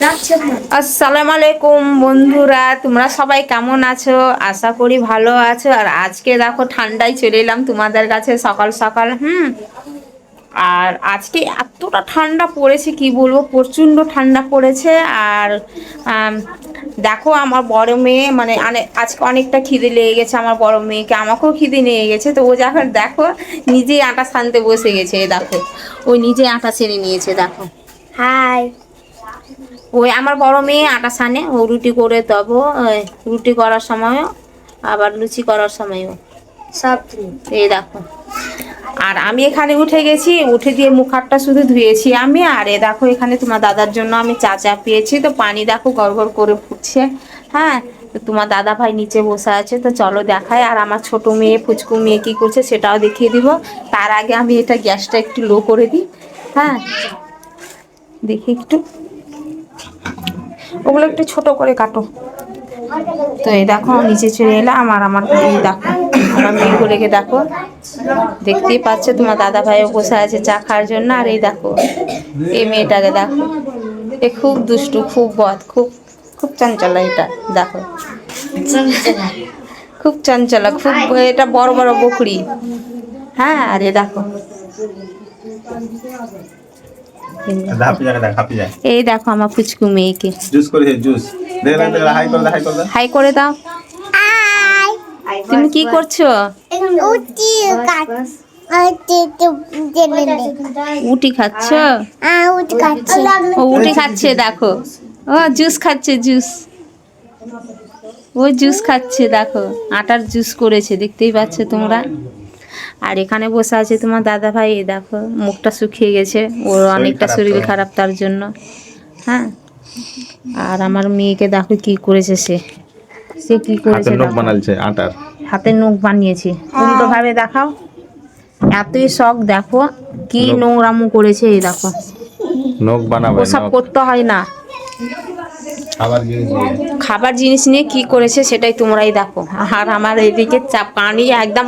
আসসালামু আলাইকুম বন্ধুরা, তোমরা সবাই কেমন আছো? আশা করি ভালো আছো। আর আজকে দেখো ঠান্ডায় চলে এলাম তোমাদের কাছে সকাল সকাল। আর আজকে এতটা ঠান্ডা পড়েছে কি বলবো, প্রচণ্ড ঠান্ডা পড়েছে। আর দেখো আমার বড় মেয়ে মানে আজকে অনেকটা খিদে লেগে গেছে আমার বড় মেয়েকে, আমাকেও খিদে নিয়ে গেছে। তো ও যখন দেখো নিজেই আটা সানতে বসে গেছে, দেখো ওই নিজে আটা ছেড়ে নিয়েছে। দেখো হাই, ওই আমার বড় মেয়ে আটা সানে, ও রুটি করে দেবো, রুটি করার সময়ও আবার লুচি করার সময়ও সব। এই দেখো, আর আমি এখানে উঠে গেছি, উঠে দিয়ে মুখ হাতটা শুধু ধুয়েছি আমি। আর এ দেখো এখানে তোমার দাদার জন্য আমি চা চাপিয়েছি, তো পানি দেখো গড়গড় করে ফুটছে। হ্যাঁ, তো তোমার দাদা ভাই নিচে বসে আছে, তো চলো দেখায়। আর আমার ছোট মেয়ে ফুচকু মেয়ে কী করছে সেটাও দেখিয়ে দিব। তার আগে আমি এটা গ্যাসটা একটু লো করে দিই। হ্যাঁ, দেখি একটু, ওগুলো একটু ছোট করে কাটো। তো এই দেখো নিচে চলে এলাম। আর আমার এই দেখো আমার মেয়েগুলোকে দেখো, দেখতেই পাচ্ছে তোমার দাদা ভাইও বসে আছে চা খাওয়ার জন্য। আর এই দেখো এই মেয়েটাকে দেখো, এ খুব দুষ্টু, খুব বদ, খুব খুব চঞ্চলা। এটা দেখো খুব চঞ্চলা, খুব, এটা বড় বড় বকরি। হ্যাঁ, আর এ দেখো এই দেখো আমার ফুচকু মেয়েকে। হাই করে দাও। তুমি কি করছো? উটি খাচ্ছ? ও উটি খাচ্ছে, দেখো ও জুস খাচ্ছে, জুস, ও জুস খাচ্ছে। দেখো আটার জুস করেছে, দেখতেই পাচ্ছ তোমরা। আর এখানে বসে আছে তোমার দাদা ভাই, দেখো মুখটা শুকিয়ে গেছে, ওর অনেকটা শরীর খারাপ তার জন্য। হ্যাঁ, আর আমার মেয়েকে দেখো কি করেছে, সে কি করেছে, আটার হাতের নখ বানিয়েছে। উল্টো ভাবে দেখাও, এতই শখ, দেখো কি নোংরামো করেছে। এই দেখো নখ বানাবে, ওসব করতে হয় না। খাবার জিনিস নিয়ে কি করেছে সেটাই তোমরাই দেখো। আর আমার এদিকে চা পানি একদম,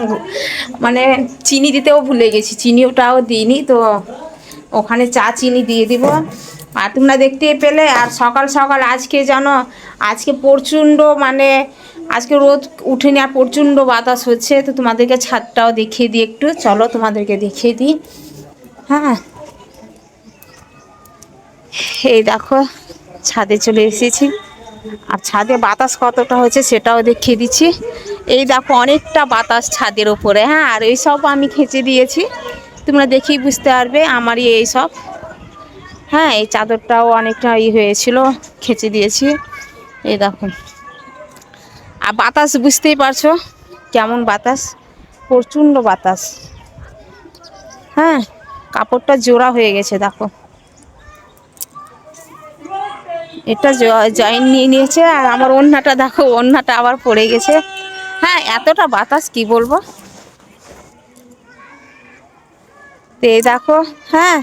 মানে চিনি দিতেও ভুলে গেছি, চিনিটাও দিইনি। তো ওখানে চা চিনি দিয়ে দিব। আর তোমরা দেখতে পেলে। আর সকাল সকাল আজকে জানো, আজকে প্রচণ্ড, মানে আজকে রোদ উঠেনি আর প্রচণ্ড বাতাস হচ্ছে। তো তোমাদেরকে ছাদটাও দেখিয়ে দিই একটু, চলো তোমাদেরকে দেখিয়ে দিই। হ্যাঁ, এই দেখো ছাদে চলে এসেছি। আর ছাদে বাতাস কতটা হয়েছে সেটাও দেখিয়ে দিচ্ছি। এই দেখো অনেকটা বাতাস ছাদের ওপরে। হ্যাঁ, আর এই সব আমি খেঁচে দিয়েছি, তোমরা দেখেই বুঝতে পারবে আমারই এই সব। হ্যাঁ, এই চাদরটাও অনেকটা হয়েছিল, খেঁচে দিয়েছি। এই দেখো, আর বাতাস বুঝতেই পারছো কেমন বাতাস, প্রচণ্ড বাতাস। হ্যাঁ, কাপড়টা জোড়া হয়ে গেছে, দেখো এটা জয়েন নিয়ে নিয়েছে। আর আমার ওড়নাটা দেখো, ওড়নাটা আবার পড়ে গেছে। হ্যাঁ, এতটা বাতাস কি বলবো। তো এই দেখো, হ্যাঁ,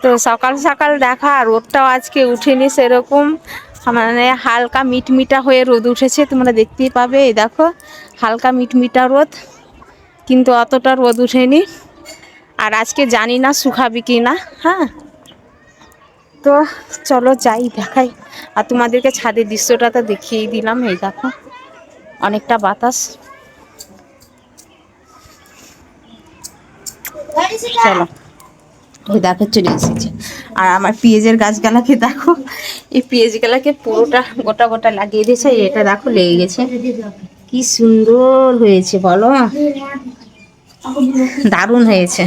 তো সকাল সকাল দেখা, রোদটাও আজকে উঠেনি সেরকম, মানে হালকা মিটমিটা হয়ে রোদ উঠেছে, তোমরা দেখতেই পাবে। এই দেখো হালকা মিটমিটা রোদ, কিন্তু অতটা রোদ উঠেনি। আর আজকে জানি না শুকাবে কি না। হ্যাঁ, তো চলো যাই দেখাই। আর তোমাদেরকে ছাদের দৃশ্যটা তো দেখিয়েই দিলাম। এই দেখো অনেকটা বাতাস, চলো ওই দেখো চলে এসেছে। আর আমার পেঁয়াজের গাছগুলাকে দেখো, এই পেঁয়াজগুলাকে পুরোটা গোটা গোটা লাগিয়ে দিয়েছে। এটা দেখো লেগে গেছে, কি সুন্দর হয়েছে বলো, দারুণ হয়েছে।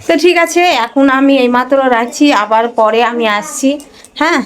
তো ঠিক আছে, এখন আমি এইমাত্র রাখছি, আবার পরে আমি আসছি। হ্যাঁ।